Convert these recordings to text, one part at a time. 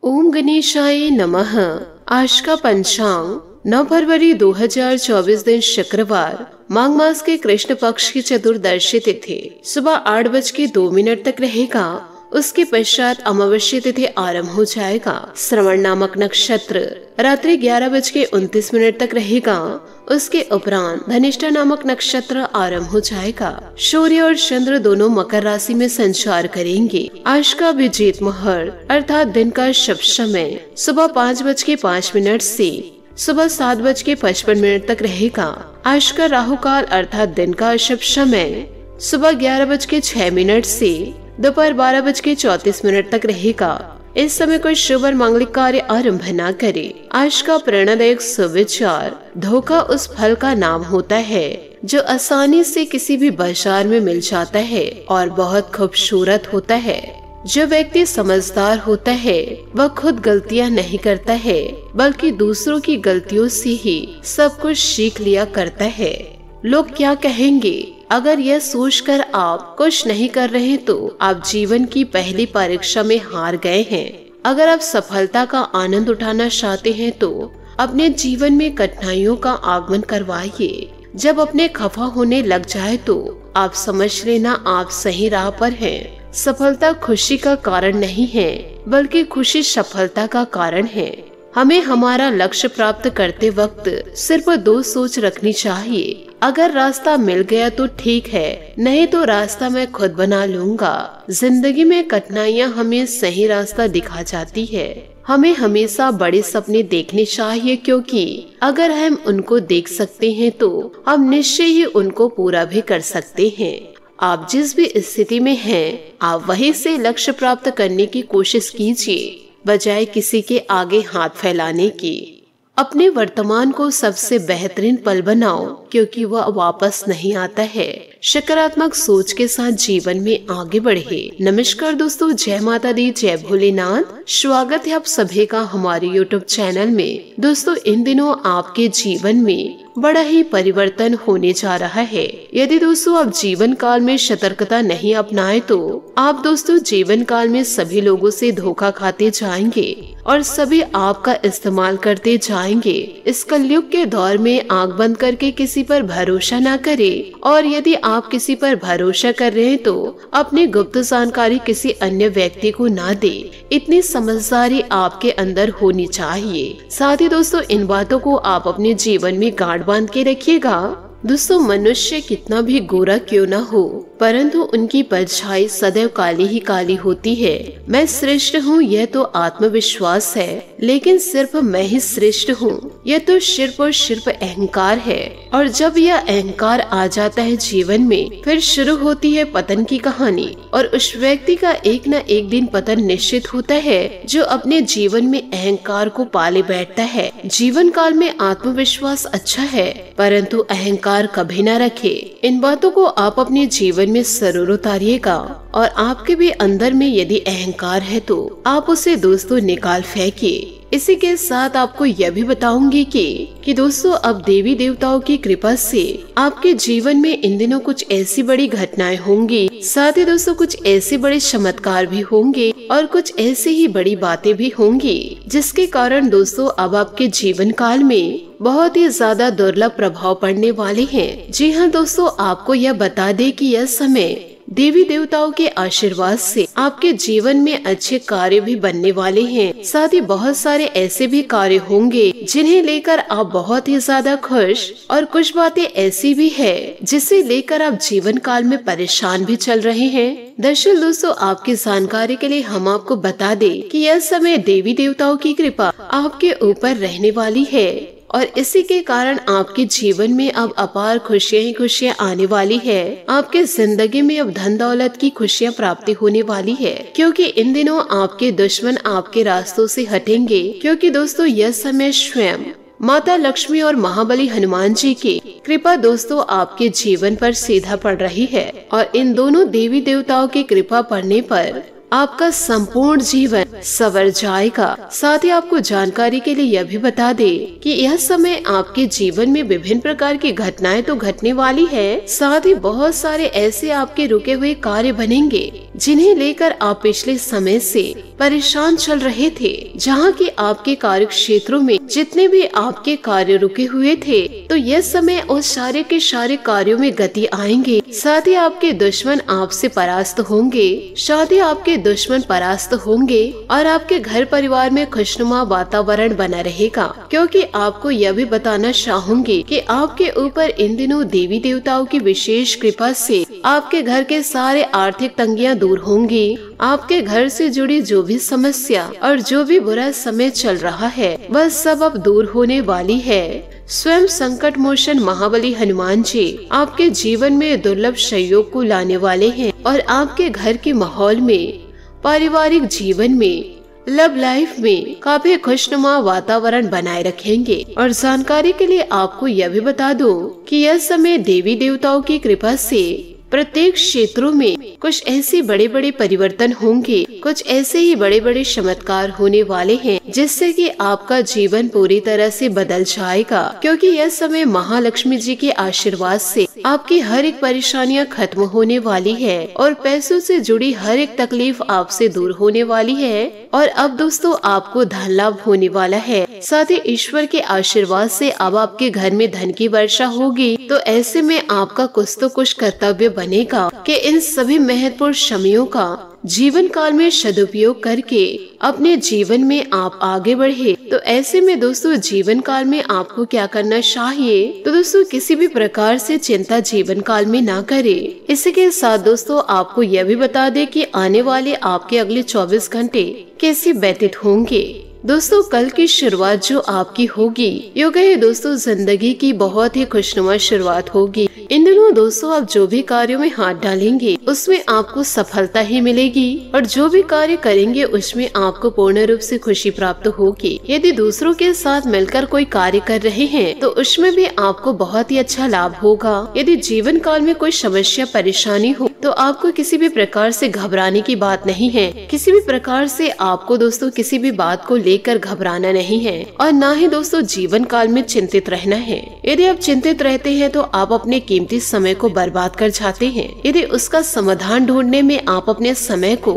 ओम गणेशाय नमः। आज का पंचांग 9 फरवरी 2024 दिन शुक्रवार, माघ मास के कृष्ण पक्ष की चतुर्दशी तिथि सुबह 8:02 तक रहेगा। उसके पश्चात अमावस्या तिथि आरंभ हो जाएगा। श्रवण नामक नक्षत्र रात्रि 11:29 तक रहेगा। उसके उपरांत धनिष्ठा नामक नक्षत्र आरंभ हो जाएगा। सूर्य और चंद्र दोनों मकर राशि में संचार करेंगे। आज का अभिजीत मुहूर्त अर्थात दिन का शुभ समय सुबह 5:05 से सुबह 7:55 तक रहेगा। आज का राहु काल अर्थात दिन का अशुभ समय सुबह 11:06 से दोपहर 12:34 तक रहेगा। इस समय कोई शुभ और मांगलिक कार्य आरंभ न करे। आज का प्रेरणादायक सुविचार, धोखा उस फल का नाम होता है जो आसानी से किसी भी बाजार में मिल जाता है और बहुत खूबसूरत होता है। जो व्यक्ति समझदार होता है वह खुद गलतियां नहीं करता है बल्कि दूसरों की गलतियों से ही सब कुछ सीख लिया करता है। लोग क्या कहेंगे, अगर यह सोचकर आप कुछ नहीं कर रहे तो आप जीवन की पहली परीक्षा में हार गए हैं। अगर आप सफलता का आनंद उठाना चाहते हैं तो अपने जीवन में कठिनाइयों का आगमन करवाइए। जब अपने खफा होने लग जाए तो आप समझ लेना आप सही राह पर हैं। सफलता खुशी का कारण नहीं है बल्कि खुशी सफलता का कारण है। हमें हमारा लक्ष्य प्राप्त करते वक्त सिर्फ 2 सोच रखनी चाहिए। अगर रास्ता मिल गया तो ठीक है, नहीं तो रास्ता मैं खुद बना लूंगा। जिंदगी में कठिनाइयाँ हमें सही रास्ता दिखा जाती है। हमें हमेशा बड़े सपने देखने चाहिए क्योंकि अगर हम उनको देख सकते हैं तो हम निश्चय ही उनको पूरा भी कर सकते हैं। आप जिस भी स्थिति में हैं, आप वहीं से लक्ष्य प्राप्त करने की कोशिश कीजिए बजाय किसी के आगे हाथ फैलाने की। अपने वर्तमान को सबसे बेहतरीन पल बनाओ क्योंकि वह वापस नहीं आता है। सकारात्मक सोच के साथ जीवन में आगे बढ़े। नमस्कार दोस्तों, जय माता दी, जय भोलेनाथ। स्वागत है आप सभी का हमारे YouTube चैनल में। दोस्तों, इन दिनों आपके जीवन में बड़ा ही परिवर्तन होने जा रहा है। यदि दोस्तों आप जीवन काल में सतर्कता नहीं अपनाए तो आप दोस्तों जीवन काल में सभी लोगों से धोखा खाते जाएंगे और सभी आपका इस्तेमाल करते जाएंगे। इस कलयुग के दौर में आंख बंद करके किसी पर भरोसा न करें और यदि आप किसी पर भरोसा कर रहे हैं तो अपनी गुप्त जानकारी किसी अन्य व्यक्ति को ना दे। इतनी समझदारी आपके अंदर होनी चाहिए। साथ ही दोस्तों इन बातों को आप अपने जीवन में गांठ बांध के रखिएगा। दोस्तों, मनुष्य कितना भी गोरा क्यों न हो परंतु उनकी परछाई सदैव काली ही काली होती है। मैं श्रेष्ठ हूँ यह तो आत्मविश्वास है, लेकिन सिर्फ मैं ही श्रेष्ठ हूँ यह तो सिर्फ और सिर्फ अहंकार है। और जब यह अहंकार आ जाता है जीवन में फिर शुरू होती है पतन की कहानी और उस व्यक्ति का एक न एक दिन पतन निश्चित होता है जो अपने जीवन में अहंकार को पाले बैठता है। जीवन काल में आत्मविश्वास अच्छा है परंतु अहंकार कभी न रखे। इन बातों को आप अपने जीवन में जरूर उतारिएगा और आपके भी अंदर में यदि अहंकार है तो आप उसे दोस्तों निकाल फेंकिए। इसी के साथ आपको यह भी बताऊंगी कि दोस्तों अब देवी देवताओं की कृपा से आपके जीवन में इन दिनों कुछ ऐसी बड़ी घटनाएं होंगी। साथ ही दोस्तों कुछ ऐसे बड़े चमत्कार भी होंगे और कुछ ऐसी ही बड़ी बातें भी होंगी जिसके कारण दोस्तों अब आपके जीवन काल में बहुत ही ज्यादा दुर्लभ प्रभाव पड़ने वाले हैं। जी हाँ दोस्तों, आपको यह बता दे कि यह समय देवी देवताओं के आशीर्वाद से आपके जीवन में अच्छे कार्य भी बनने वाले हैं। साथ ही बहुत सारे ऐसे भी कार्य होंगे जिन्हें लेकर आप बहुत ही ज्यादा खुश, और कुछ बातें ऐसी भी है जिसे लेकर आप जीवन काल में परेशान भी चल रहे हैं। दरअसल दोस्तों आपकी जानकारी के लिए हम आपको बता दें कि यह समय देवी देवताओं की कृपा आपके ऊपर रहने वाली है और इसी के कारण आपके जीवन में अब अपार खुशियां ही खुशियां आने वाली है। आपके जिंदगी में अब धन दौलत की खुशियां प्राप्ति होने वाली है क्योंकि इन दिनों आपके दुश्मन आपके रास्तों से हटेंगे। क्योंकि दोस्तों यह समय स्वयं माता लक्ष्मी और महाबली हनुमान जी की कृपा दोस्तों आपके जीवन पर सीधा पड़ रही है और इन दोनों देवी देवताओं की कृपा पड़ने पर आपका संपूर्ण जीवन संवर जाएगा। साथ ही आपको जानकारी के लिए यह भी बता दे कि यह समय आपके जीवन में विभिन्न प्रकार की घटनाएं तो घटने वाली है, साथ ही बहुत सारे ऐसे आपके रुके हुए कार्य बनेंगे जिन्हें लेकर आप पिछले समय से परेशान चल रहे थे, जहाँ की आपके कार्य क्षेत्रों में जितने भी आपके कार्य रुके हुए थे, तो यह समय उस सारे के सारे कार्यों में गति आएंगे। साथ ही आपके दुश्मन आपसे परास्त होंगे, साथ ही आपके दुश्मन परास्त होंगे और आपके घर परिवार में खुशनुमा वातावरण बना रहेगा। क्योंकि आपको यह भी बताना चाहूंगी कि आपके ऊपर इन दिनों देवी देवताओं की विशेष कृपा से आपके घर के सारे आर्थिक तंगियां दूर होंगी। आपके घर से जुड़ी जो भी समस्या और जो भी बुरा समय चल रहा है, वह सब अब दूर होने वाली है। स्वयं संकट मोचन महाबली हनुमान जी आपके जीवन में दुर्लभ सहयोग को लाने वाले हैं और आपके घर के माहौल में, पारिवारिक जीवन में, लव लाइफ में काफी खुशनुमा वातावरण बनाए रखेंगे। और जानकारी के लिए आपको यह भी बता दूं कि यह समय देवी देवताओं की कृपा से प्रत्येक क्षेत्रों में कुछ ऐसे बड़े बड़े परिवर्तन होंगे, कुछ ऐसे ही बड़े बड़े चमत्कार होने वाले हैं, जिससे कि आपका जीवन पूरी तरह से बदल जाएगा। क्योंकि यह समय महालक्ष्मी जी के आशीर्वाद से आपकी हर एक परेशानियां खत्म होने वाली है और पैसों से जुड़ी हर एक तकलीफ आपसे दूर होने वाली है। और अब दोस्तों आपको धन लाभ होने वाला है। साथ ही ईश्वर के आशीर्वाद से अब आपके घर में धन की वर्षा होगी। तो ऐसे में आपका कुछ तो कुछ कर्तव्य बनेगा कि इन सभी महत्वपूर्ण समयों का जीवन काल में सदुपयोग करके अपने जीवन में आप आगे बढ़े। तो ऐसे में दोस्तों जीवन काल में आपको क्या करना चाहिए? तो दोस्तों किसी भी प्रकार से चिंता जीवन काल में ना करें। इसी के साथ दोस्तों आपको यह भी बता दें कि आने वाले आपके अगले 24 घंटे कैसे व्यतीत होंगे। दोस्तों कल की शुरुआत जो आपकी होगी, यूँ कहे दोस्तों जिंदगी की बहुत ही खुशनुमा शुरुआत होगी। इन दिनों दोस्तों आप जो भी कार्यों में हाथ डालेंगे उसमें आपको सफलता ही मिलेगी और जो भी कार्य करेंगे उसमें आपको पूर्ण रूप से खुशी प्राप्त होगी। यदि दूसरों के साथ मिलकर कोई कार्य कर रहे हैं तो उसमें भी आपको बहुत ही अच्छा लाभ होगा। यदि जीवन काल में कोई समस्या परेशानी हो तो आपको किसी भी प्रकार से घबराने की बात नहीं है। किसी भी प्रकार से आपको दोस्तों किसी भी बात को लेकर घबराना नहीं है और ना ही दोस्तों जीवन काल में चिंतित रहना है। यदि आप चिंतित रहते हैं तो आप अपने कीमती समय को बर्बाद कर जाते हैं। यदि उसका समाधान ढूंढने में आप अपने समय को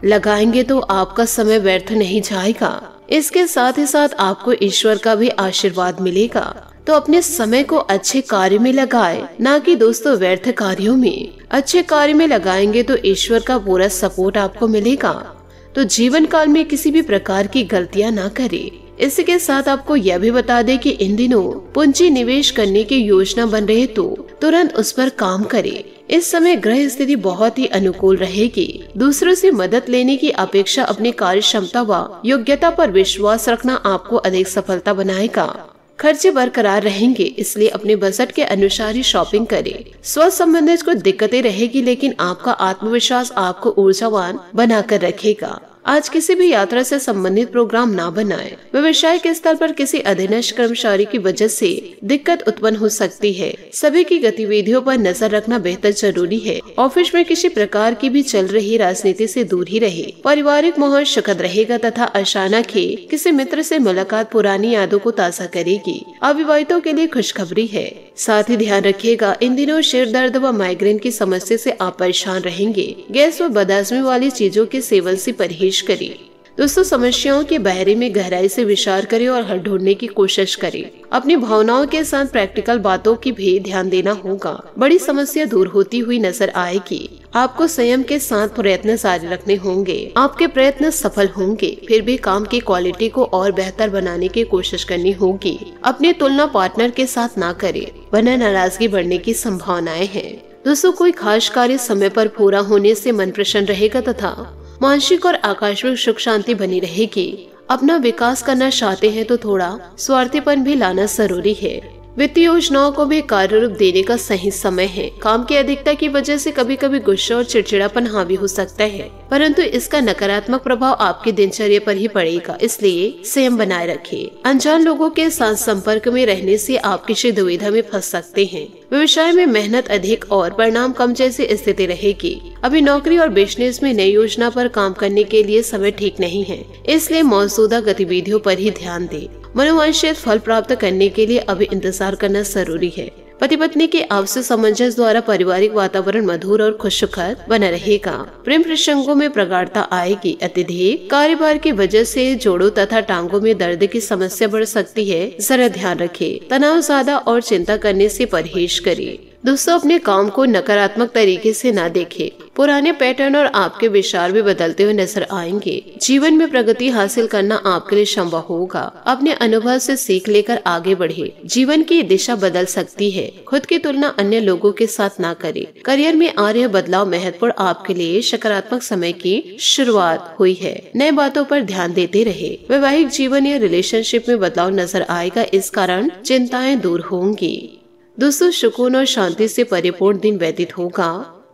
लगाएंगे तो आपका समय व्यर्थ नहीं जाएगा। इसके साथ ही साथ आपको ईश्वर का भी आशीर्वाद मिलेगा। तो अपने समय को अच्छे कार्य में लगाए, ना कि दोस्तों व्यर्थ कार्यों में। अच्छे कार्य में लगाएंगे तो ईश्वर का पूरा सपोर्ट आपको मिलेगा। तो जीवन काल में किसी भी प्रकार की गलतियां ना करें। इसी के साथ आपको यह भी बता दें कि इन दिनों पूंजी निवेश करने की योजना बन रही तो तुरंत उस पर काम करें। इस समय ग्रह स्थिति बहुत ही अनुकूल रहेगी। दूसरों से मदद लेने की अपेक्षा अपनी कार्य क्षमता व योग्यता पर विश्वास रखना आपको अधिक सफलता बनाएगा। खर्चे बरकरार रहेंगे, इसलिए अपने बजट के अनुसार ही शॉपिंग करें। स्वास्थ्य संबंधित कुछ दिक्कतें रहेगी, लेकिन आपका आत्मविश्वास आपको ऊर्जावान बनाकर रखेगा। आज किसी भी यात्रा से संबंधित प्रोग्राम ना बनाएं। व्यवसाय के स्तर पर किसी अधीनस्थ कर्मचारी की वजह से दिक्कत उत्पन्न हो सकती है। सभी की गतिविधियों पर नजर रखना बेहतर जरूरी है। ऑफिस में किसी प्रकार की भी चल रही राजनीति से दूर ही रहे। पारिवारिक माहौल सुखद रहेगा तथा अचानक ही किसी मित्र से मुलाकात पुरानी यादों को ताजा करेगी। अविवाहितों के लिए खुशखबरी है। साथ ही ध्यान रखिएगा, इन दिनों सिर दर्द व माइग्रेन की समस्या से आप परेशान रहेंगे। गैस व बदहजमी वाली चीजों के सेवन से परहेज करें। दोस्तों समस्याओं के बारे में गहराई से विचार करें और हल ढूंढने की कोशिश करें। अपनी भावनाओं के साथ प्रैक्टिकल बातों की भी ध्यान देना होगा। बड़ी समस्या दूर होती हुई नजर आएगी। आपको संयम के साथ प्रयत्न जारी रखने होंगे। आपके प्रयत्न सफल होंगे, फिर भी काम की क्वालिटी को और बेहतर बनाने की कोशिश करनी होगी। अपनी तुलना पार्टनर के साथ ना करें, वरना नाराजगी बढ़ने की संभावनाएं हैं। दोस्तों कोई खास कार्य समय पर पूरा होने से मन प्रसन्न रहेगा तथा मानसिक और आकस्मिक सुख शांति बनी रहेगी। अपना विकास करना चाहते हैं तो थोड़ा स्वार्थीपन भी लाना जरूरी है। वित्तीय योजनाओं को भी कार्य रूप देने का सही समय है। काम की अधिकता की वजह से कभी कभी गुस्सा और चिड़चिड़ापन हावी हो सकता है, परंतु इसका नकारात्मक प्रभाव आपकी दिनचर्या पर ही पड़ेगा, इसलिए संयम बनाए रखें। अनजान लोगों के साथ संपर्क में रहने से आप किसी दुविधा में फंस सकते हैं। व्यवसाय में मेहनत अधिक और परिणाम कम जैसी स्थिति रहेगी। अभी नौकरी और बिजनेस में नई योजना पर काम करने के लिए समय ठीक नहीं है, इसलिए मौजूदा गतिविधियों पर ही ध्यान दें। मनोवांछित फल प्राप्त करने के लिए अभी इंतजार करना जरूरी है। पति पत्नी के आपसी सामंजस्य द्वारा पारिवारिक वातावरण मधुर और खुशखद बना रहेगा। प्रेम प्रसंगों में प्रगाढ़ता आएगी। अत्यधिक कार्यभार की वजह से जोड़ों तथा टांगों में दर्द की समस्या बढ़ सकती है, जरा ध्यान रखें। तनाव ज्यादा और चिंता करने से परहेज करें। दोस्तों, अपने काम को नकारात्मक तरीके से ना देखें। पुराने पैटर्न और आपके विचार भी बदलते हुए नजर आएंगे। जीवन में प्रगति हासिल करना आपके लिए संभव होगा। अपने अनुभव से सीख लेकर आगे बढ़े। जीवन की दिशा बदल सकती है। खुद की तुलना अन्य लोगों के साथ ना करें। करियर में आ रहे बदलाव महत्वपूर्ण आपके लिए सकारात्मक समय की शुरुआत हुई है। नए बातों पर ध्यान देते रहे। वैवाहिक जीवन या रिलेशनशिप में बदलाव नजर आएगा, इस कारण चिंताएं दूर होंगी। दोस्तों, सुकून और शांति से परिपूर्ण दिन व्यतीत होगा।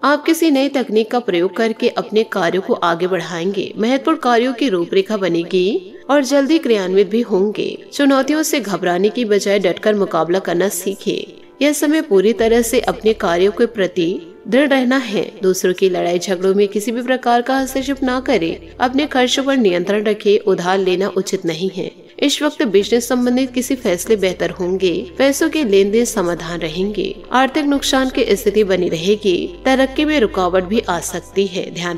आप किसी नई तकनीक का प्रयोग करके अपने कार्यों को आगे बढ़ाएंगे। महत्वपूर्ण कार्यों की रूपरेखा बनेगी और जल्दी क्रियान्वित भी होंगे। चुनौतियों से घबराने की बजाय डटकर मुकाबला करना सीखें। यह समय पूरी तरह से अपने कार्यों के प्रति दृढ़ रहना है। दूसरों की लड़ाई झगड़ों में किसी भी प्रकार का हस्तक्षेप न करें। अपने खर्चों पर नियंत्रण रखें। उधार लेना उचित नहीं है। इस वक्त बिजनेस संबंधित किसी फैसले बेहतर होंगे। पैसों के लेन देन समाधान रहेंगे। आर्थिक नुकसान की स्थिति बनी रहेगी। तरक्की में रुकावट भी आ सकती है। ध्यान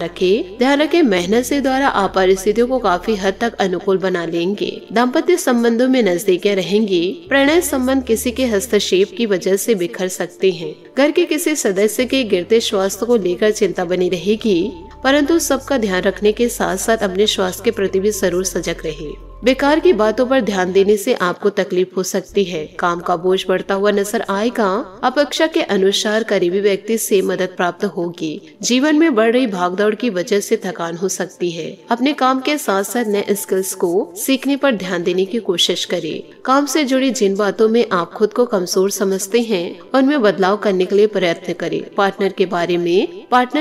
रखें मेहनत से द्वारा आप परिस्थितियों को काफी हद तक अनुकूल बना लेंगे। दाम्पत्य संबंधों में नजदीकियां रहेंगी। प्रणय संबंध किसी के हस्तक्षेप की वजह से बिखर सकते हैं। घर के किसी सदस्य के गिरते स्वास्थ्य को लेकर चिंता बनी रहेगी, परंतु सबका ध्यान रखने के साथ साथ अपने स्वास्थ्य के प्रति भी जरूर सजग रहे। बेकार की बातों पर ध्यान देने से आपको तकलीफ हो सकती है। काम का बोझ बढ़ता हुआ नजर आएगा। अपेक्षा के अनुसार करीबी व्यक्ति से मदद प्राप्त होगी। जीवन में बढ़ रही भागदौड़ की वजह से थकान हो सकती है। अपने काम के साथ साथ नए स्किल्स को सीखने पर ध्यान देने की कोशिश करें। काम से जुड़ी जिन बातों में आप खुद को कमजोर समझते हैं, उनमें बदलाव करने के लिए प्रयत्न करें। पार्टनर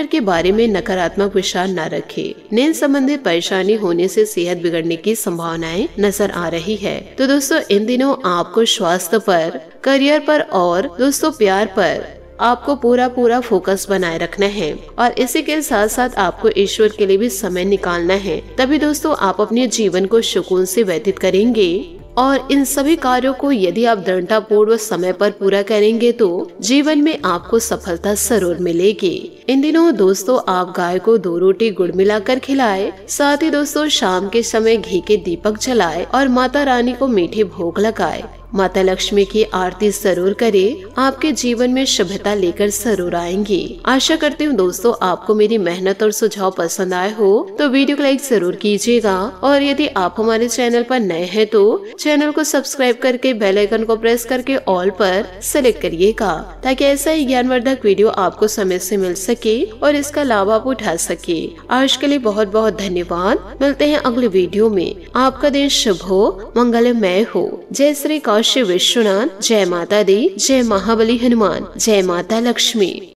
के बारे में नकारात्मक विचार न रखें। नींद संबंधित परेशानी होने से सेहत बिगड़ने की संभावना नजर आ रही है। तो दोस्तों, इन दिनों आपको स्वास्थ्य पर, करियर पर और दोस्तों प्यार पर आपको पूरा फोकस बनाए रखना है और इसी के साथ साथ आपको ईश्वर के लिए भी समय निकालना है। तभी दोस्तों आप अपने जीवन को सुकून से व्यतीत करेंगे और इन सभी कार्यों को यदि आप दृढ़ता पूर्वक समय पर पूरा करेंगे तो जीवन में आपको सफलता जरूर मिलेगी। इन दिनों दोस्तों आप गाय को 2 रोटी गुड़ मिलाकर खिलाए। साथ ही दोस्तों शाम के समय घी के दीपक जलाए और माता रानी को मीठे भोग लगाए। माता लक्ष्मी की आरती जरूर करें। आपके जीवन में शुभता लेकर जरूर आएंगी। आशा करती हूँ दोस्तों आपको मेरी मेहनत और सुझाव पसंद आए हो तो वीडियो को लाइक जरूर कीजिएगा और यदि आप हमारे चैनल पर नए हैं तो चैनल को सब्सक्राइब करके बेल आइकन को प्रेस करके ऑल पर सेलेक्ट करिएगा, ताकि ऐसा ही ज्ञानवर्धक वीडियो आपको समय से मिल सके और इसका लाभ आप उठा सके। आज के लिए बहुत बहुत धन्यवाद। मिलते हैं अगले वीडियो में। आपका दिन शुभ हो, मंगलमय हो। जय श्री काशी विश्वनाथ। जय माता दी। जय महाबली हनुमान। जय माता लक्ष्मी।